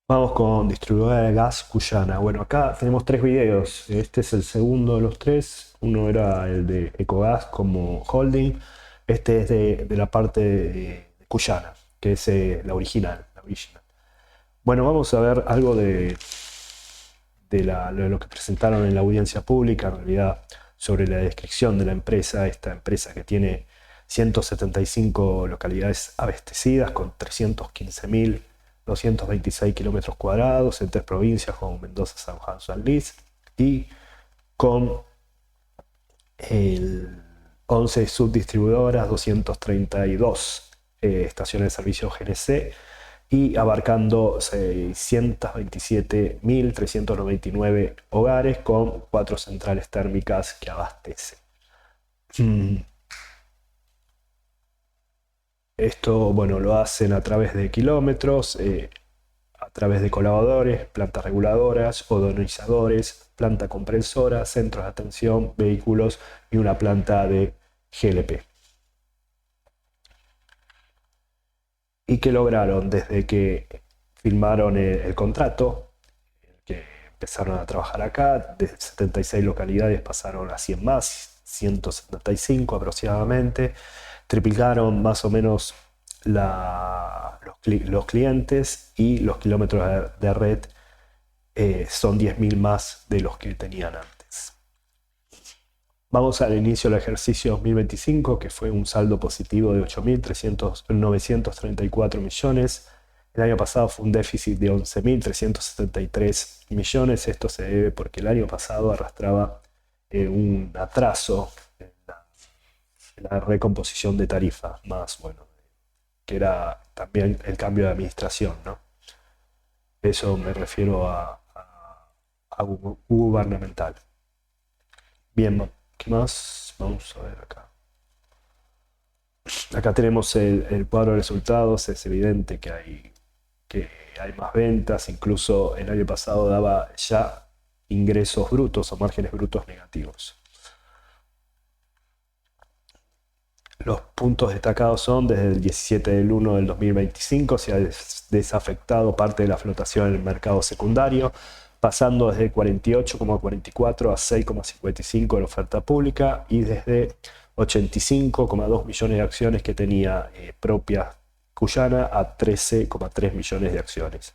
Vamos con distribuidora de gas cuyana. Bueno, acá tenemos tres videos. Este es el segundo de los tres. Uno era el de Ecogas como holding. Este es de la parte de Cuyana, que es la original, la original. Bueno, vamos a ver algo de lo que presentaron en la audiencia pública, en realidad sobre la descripción de la empresa, esta empresa que tiene 175 localidades abastecidas con 315.226 kilómetros cuadrados en tres provincias como Mendoza, San Juan, San Luis, y con el 11 subdistribuidoras, 232 estaciones de servicio GNC y abarcando 627.399 hogares con cuatro centrales térmicas que abastecen. Mm, Esto, bueno, lo hacen a través de kilómetros, a través de colaboradores, plantas reguladoras, odonizadores, planta comprensora, centros de atención, vehículos y una planta de GLP. ¿Y qué lograron? Desde que firmaron el contrato, que empezaron a trabajar acá, de 76 localidades pasaron a 100 más, 175 aproximadamente, triplicaron más o menos los clientes y los kilómetros de red son 10.000 más de los que tenían antes. Vamos al inicio del ejercicio 2025, que fue un saldo positivo de 8.934 millones. El año pasado fue un déficit de 11.373 millones. Esto se debe porque el año pasado arrastraba un atraso en la recomposición de tarifa, más bueno, que era también el cambio de administración, ¿no? Eso me refiero a gubernamental. Bien, ¿qué más? Vamos a ver acá. Acá tenemos el cuadro de resultados. Es evidente que hay más ventas. Incluso el año pasado daba ya ingresos brutos o márgenes brutos negativos. Los puntos destacados son desde el 17 del 1 del 2025 se ha desafectado parte de la flotación en el mercado secundario, pasando desde 48,44 a 6,55 en oferta pública y desde 85,2 millones de acciones que tenía propia Cuyana a 13,3 millones de acciones.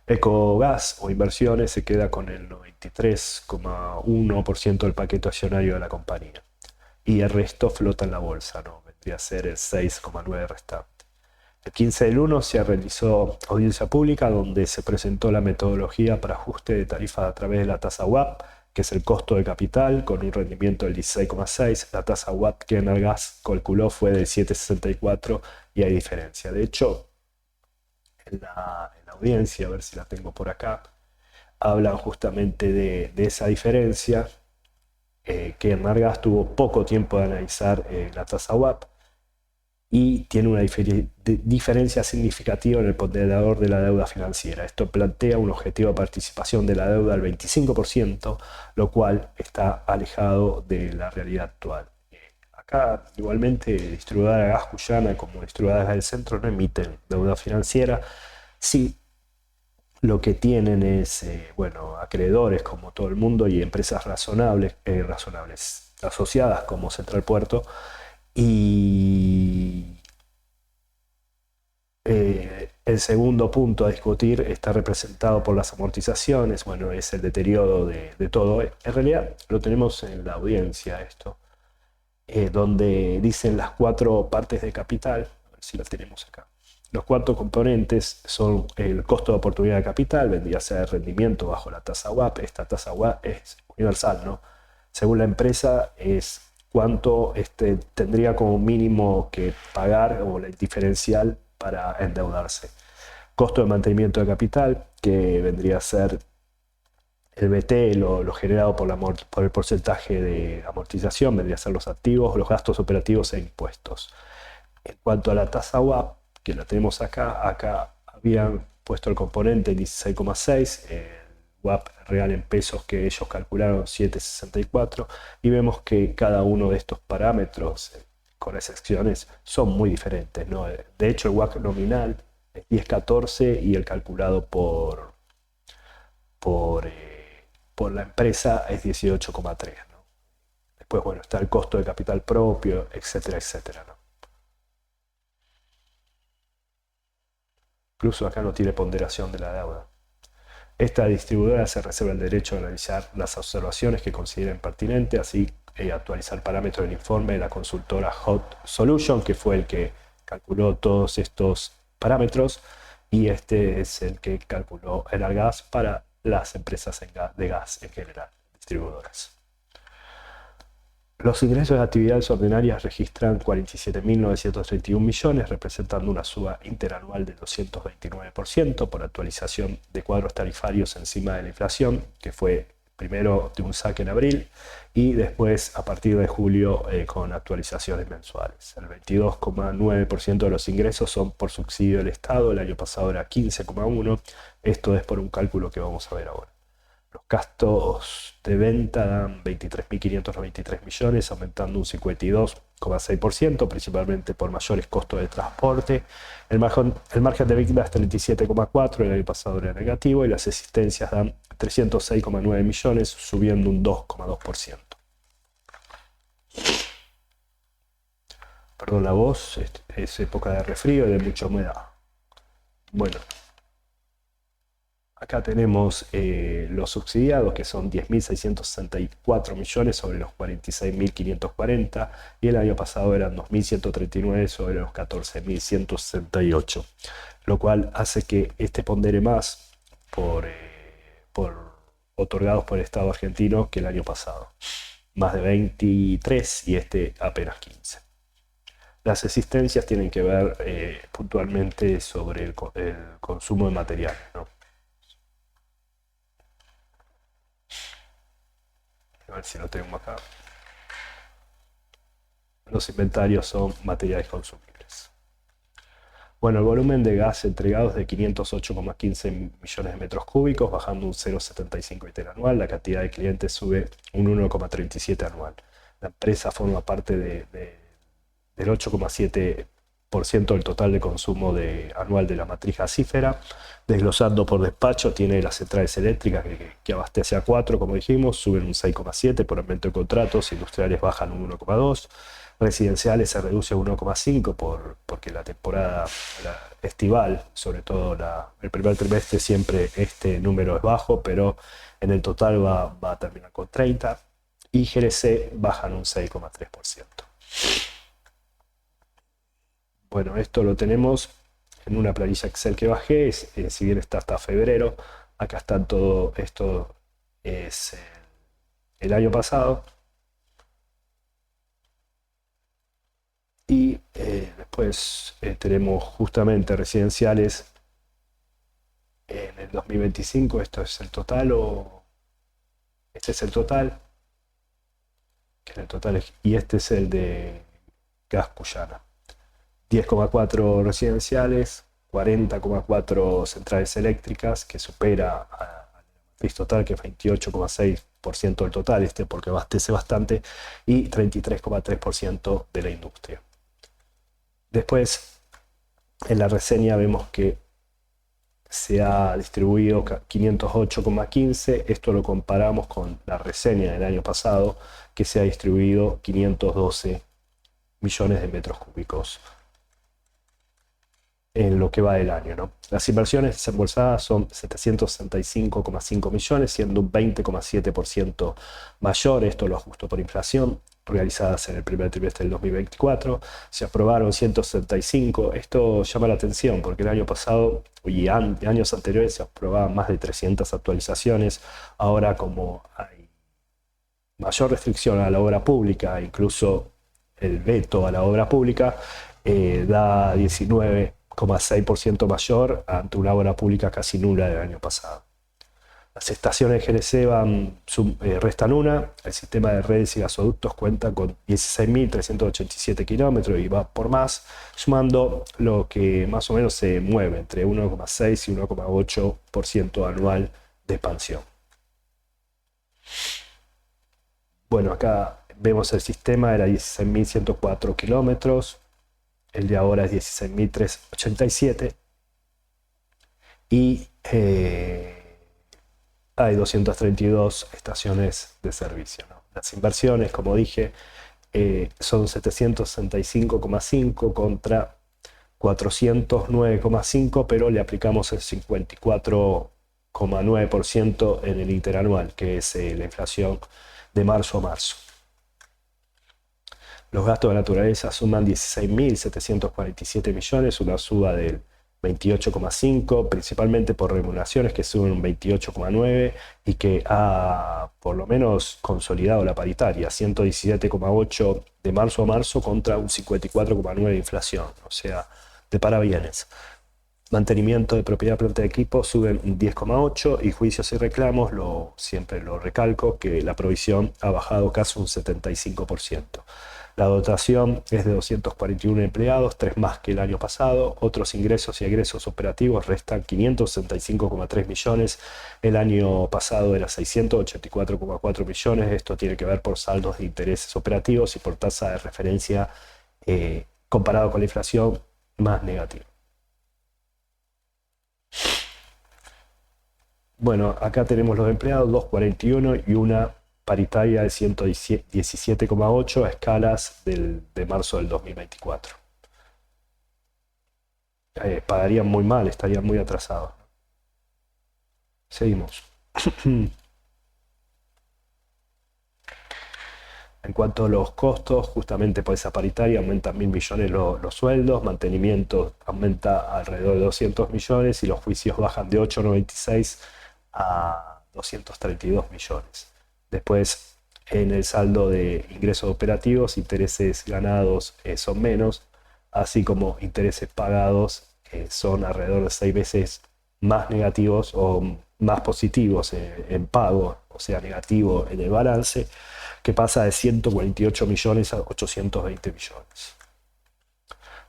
Ecogas o Inversiones se queda con el 93,1% del paquete accionario de la compañía y el resto flota en la bolsa, ¿no? Vendría a ser el 6,9% restante. El 15 del 1 se realizó audiencia pública donde se presentó la metodología para ajuste de tarifas a través de la tasa WAP, que es el costo de capital, con un rendimiento del 16,6. La tasa WAP que Enargas calculó fue del 7,64 y hay diferencia. De hecho, en la audiencia, a ver si la tengo por acá, hablan justamente de esa diferencia, que Enargas tuvo poco tiempo de analizar la tasa WAP y tiene una diferencia significativa en el ponderador de la deuda financiera. Esto plantea un objetivo de participación de la deuda al 25%, lo cual está alejado de la realidad actual. Acá, igualmente, distribuidora de gas Cuyana como distribuidora de gas del centro no emiten deuda financiera. Sí, lo que tienen es, bueno, acreedores como todo el mundo y empresas razonables asociadas como Central Puerto. Y el segundo punto a discutir está representado por las amortizaciones, bueno, es el deterioro de todo. En realidad lo tenemos en la audiencia esto, donde dicen las cuatro partes de capital, a ver si la tenemos acá. Los cuatro componentes son el costo de oportunidad de capital, vendría a ser el rendimiento bajo la tasa WAP. Esta tasa WAP es universal, ¿no? Según la empresa es cuánto tendría como mínimo que pagar o el diferencial para endeudarse. Costo de mantenimiento de capital, que vendría a ser el BT, lo generado por el porcentaje de amortización, vendría a ser los activos, los gastos operativos e impuestos. En cuanto a la tasa WAP, que la tenemos acá habían puesto el componente 16,6, el WAP real en pesos que ellos calcularon 7,64, y vemos que cada uno de estos parámetros, con excepciones, son muy diferentes, ¿no? De hecho, el WAP nominal es 10,14 y el calculado por, eh, por la empresa es 18,3, ¿no? Después, bueno, está el costo de capital propio, etcétera, etcétera, ¿no? Incluso acá no tiene ponderación de la deuda. Esta distribuidora se reserva el derecho a analizar las observaciones que consideren pertinentes, así actualizar parámetros del informe de la consultora Hot Solution, que fue el que calculó todos estos parámetros, y este es el que calculó Enargas para las empresas de gas en general, distribuidoras. Los ingresos de actividades ordinarias registran 47.931 millones, representando una suba interanual del 229% por actualización de cuadros tarifarios encima de la inflación, que fue primero de un saque en abril y después a partir de julio con actualizaciones mensuales. El 22,9% de los ingresos son por subsidio del Estado, el año pasado era 15,1%, esto es por un cálculo que vamos a ver ahora. Los gastos de venta dan 23.593 millones, aumentando un 52,6%, principalmente por mayores costos de transporte. El margen de EBITDA es 37,4%, el año pasado era negativo, y las existencias dan 306,9 millones, subiendo un 2,2%. Perdón la voz, es época de resfrío y de mucha humedad. Bueno. Acá tenemos los subsidiados, que son 10.664 millones sobre los 46.540, y el año pasado eran 2.139 sobre los 14.168, lo cual hace que este pondere más por otorgados por el Estado argentino que el año pasado. Más de 23 y este apenas 15. Las existencias tienen que ver puntualmente sobre el consumo de materiales, ¿no? A ver si lo tengo acá. Los inventarios son materiales consumibles. Bueno, el volumen de gas entregado es de 508,15 millones de metros cúbicos, bajando un 0,75 interanual. La cantidad de clientes sube un 1,37 anual. La empresa forma parte del 8,7% del total de consumo anual de la matriz gasífera. Desglosando por despacho, tiene las centrales eléctricas que abastece a 4, como dijimos, suben un 6,7 por aumento de contratos, industriales bajan un 1,2, residenciales se reduce un 1,5 porque la temporada estival, sobre todo el primer trimestre, siempre este número es bajo, pero en el total va a terminar con 30, y GRC bajan un 6,3%. Bueno, esto lo tenemos en una planilla Excel que bajé, si bien está hasta febrero, acá está todo esto, es el año pasado. Y después tenemos justamente residenciales en el 2025, esto es el total, este es el total, y este es el de Gas Cuyana. 10,4 residenciales, 40,4 centrales eléctricas, que supera a la matriz total, que es 28,6% del total, porque abastece bastante, y 33,3% de la industria. Después, en la reseña vemos que se ha distribuido 508,15, esto lo comparamos con la reseña del año pasado, que se ha distribuido 512 millones de metros cúbicos en lo que va del año, ¿no? Las inversiones desembolsadas son 765,5 millones, siendo un 20,7% mayor, esto lo ajusto por inflación, realizadas en el primer trimestre del 2024. Se aprobaron 165, esto llama la atención porque el año pasado y años anteriores se aprobaban más de 300 actualizaciones. Ahora, como hay mayor restricción a la obra pública, incluso el veto a la obra pública, da 19,6% mayor ante una obra pública casi nula del año pasado. Las estaciones GNC restan una, el sistema de redes y gasoductos cuenta con 16.387 kilómetros y va por más, sumando lo que más o menos se mueve entre 1,6 y 1,8% anual de expansión. Bueno, acá vemos el sistema, era 16.104 kilómetros, el de ahora es 16.387, y hay 232 estaciones de servicio, ¿no? Las inversiones, como dije, son 765,5 contra 409,5, pero le aplicamos el 54,9% en el interanual, que es la inflación de marzo a marzo. Los gastos de naturaleza suman 16.747 millones, una suba del 28,5, principalmente por remuneraciones que suben un 28,9 y que ha por lo menos consolidado la paritaria, 117,8 de marzo a marzo contra un 54,9 de inflación, o sea, de parabienes. Mantenimiento de propiedad, planta de equipo suben un 10,8 y juicios y reclamos, siempre lo recalco, que la provisión ha bajado casi un 75%. La dotación es de 241 empleados, 3 más que el año pasado. Otros ingresos y egresos operativos restan 565,3 millones. El año pasado era 684,4 millones. Esto tiene que ver por saldos de intereses operativos y por tasa de referencia comparado con la inflación más negativa. Bueno, acá tenemos los empleados, 241 y una paritaria de 117,8 a escalas de marzo del 2024. Pagarían muy mal, estarían muy atrasados. Seguimos. En cuanto a los costos, justamente por esa paritaria aumentan 1.000 millones los sueldos, mantenimiento aumenta alrededor de 200 millones y los juicios bajan de 8,96 a 232 millones. Después, en el saldo de ingresos operativos, intereses ganados son menos, así como intereses pagados son alrededor de 6 veces más negativos o más positivos en pago, o sea, negativo en el balance, que pasa de 148 millones a 820 millones.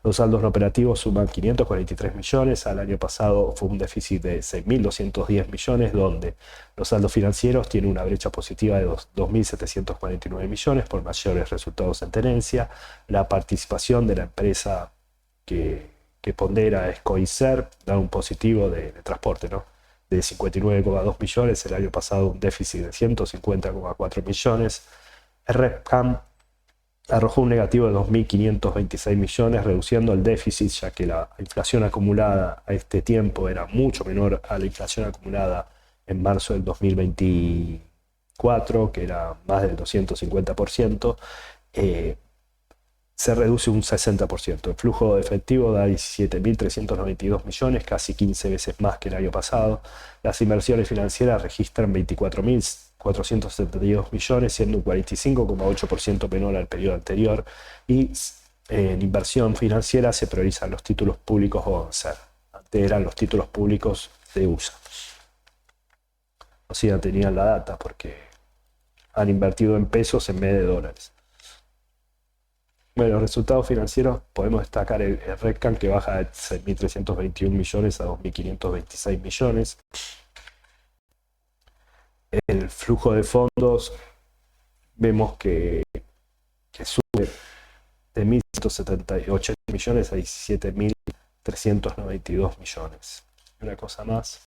Los saldos no operativos suman 543 millones, al año pasado fue un déficit de 6.210 millones, donde los saldos financieros tienen una brecha positiva de 2.749 millones por mayores resultados en tenencia. La participación de la empresa que pondera es Coiser, da un positivo de transporte, ¿no? De 59,2 millones, el año pasado un déficit de 150,4 millones. REPCAM arrojó un negativo de 2.526 millones, reduciendo el déficit, ya que la inflación acumulada a este tiempo era mucho menor a la inflación acumulada en marzo del 2024, que era más del 250%, se reduce un 60%. El flujo de efectivo da 17.392 millones, casi 15 veces más que el año pasado. Las inversiones financieras registran 24.472 millones, siendo un 45,8% menor al periodo anterior. Y en inversión financiera se priorizan los títulos públicos Bonser. Antes eran los títulos públicos de USA. O sea, tenían la data porque han invertido en pesos en vez de dólares. Bueno, los resultados financieros podemos destacar el RECAM, que baja de 6.321 millones a 2.526 millones. El flujo de fondos vemos que sube de 1.178 millones a 17.392 millones. Una cosa más.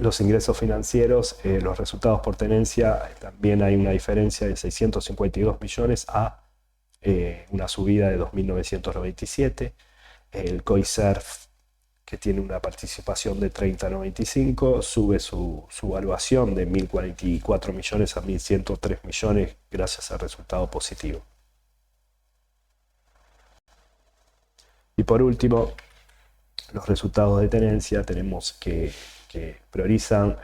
Los ingresos financieros, los resultados por tenencia, también hay una diferencia de 652 millones a una subida de 2.997. El Coiser, que tiene una participación de 30,95, sube su evaluación de 1.044 millones a 1.103 millones gracias al resultado positivo. Y por último, los resultados de tenencia, tenemos que priorizan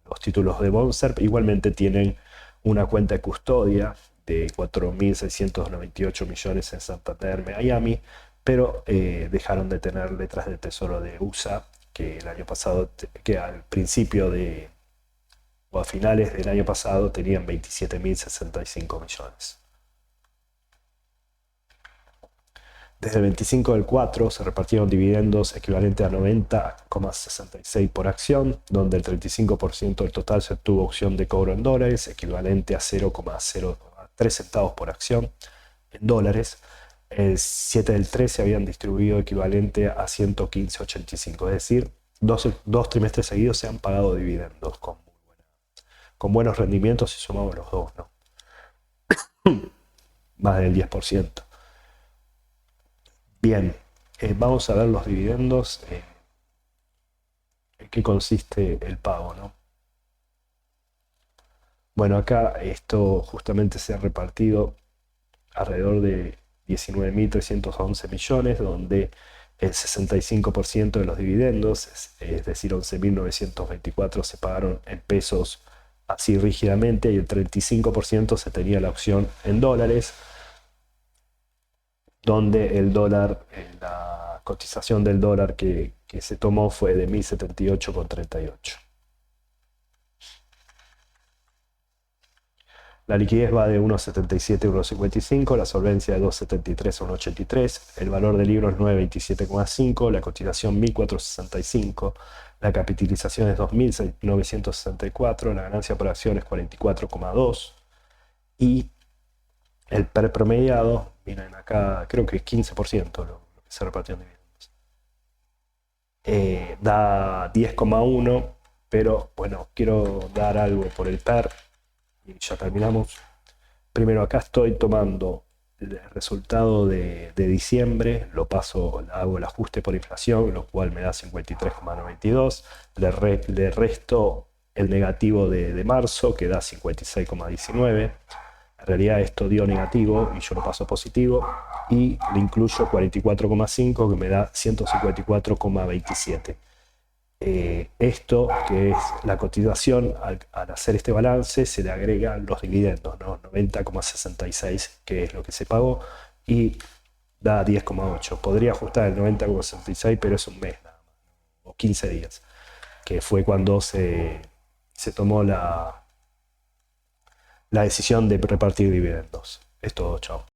los títulos de Bonser, igualmente tienen una cuenta de custodia de 4.698 millones en Santander, Miami, pero dejaron de tener letras del Tesoro de USA, que el año pasado, que al principio o a finales del año pasado tenían 27.065 millones. Desde el 25 del 4 se repartieron dividendos equivalentes a 90,66 por acción, donde el 35% del total se obtuvo opción de cobro en dólares, equivalente a 0,03 centavos por acción en dólares. el 7 del 13 habían distribuido equivalente a 115,85, es decir, dos trimestres seguidos se han pagado dividendos con buenos rendimientos si sumamos los dos, ¿no? Más del 10%. Bien, vamos a ver los dividendos, en qué consiste el pago, ¿no? Bueno, acá esto justamente se ha repartido alrededor de 19.311 millones, donde el 65% de los dividendos, es decir, 11.924 se pagaron en pesos así rígidamente, y el 35% se tenía la opción en dólares, donde el dólar, la cotización del dólar que se tomó fue de 1.078,38. La liquidez va de 1,77 a 1,55, la solvencia de 2,73 a 1,83, el valor del libro es 927,5, la cotización 1.465, la capitalización es 2.964, la ganancia por acción es 44,2 y el PER promediado, miren acá, creo que es 15% lo que se repartió en dividendos. Da 10,1, pero bueno, quiero dar algo por el PER y ya terminamos. Primero acá estoy tomando el resultado de diciembre, lo paso, hago el ajuste por inflación, lo cual me da 53,92, le resto el negativo de marzo, que da 56,19. En realidad esto dio negativo y yo lo paso a positivo, y le incluyo 44,5 que me da 154,27. Esto, que es la cotización, al hacer este balance se le agregan los dividendos, ¿no? 90,66, que es lo que se pagó, y da 10,8. Podría ajustar el 90,66, pero es un mes nada más, o 15 días, que fue cuando se tomó la decisión de repartir dividendos. Es todo, chao.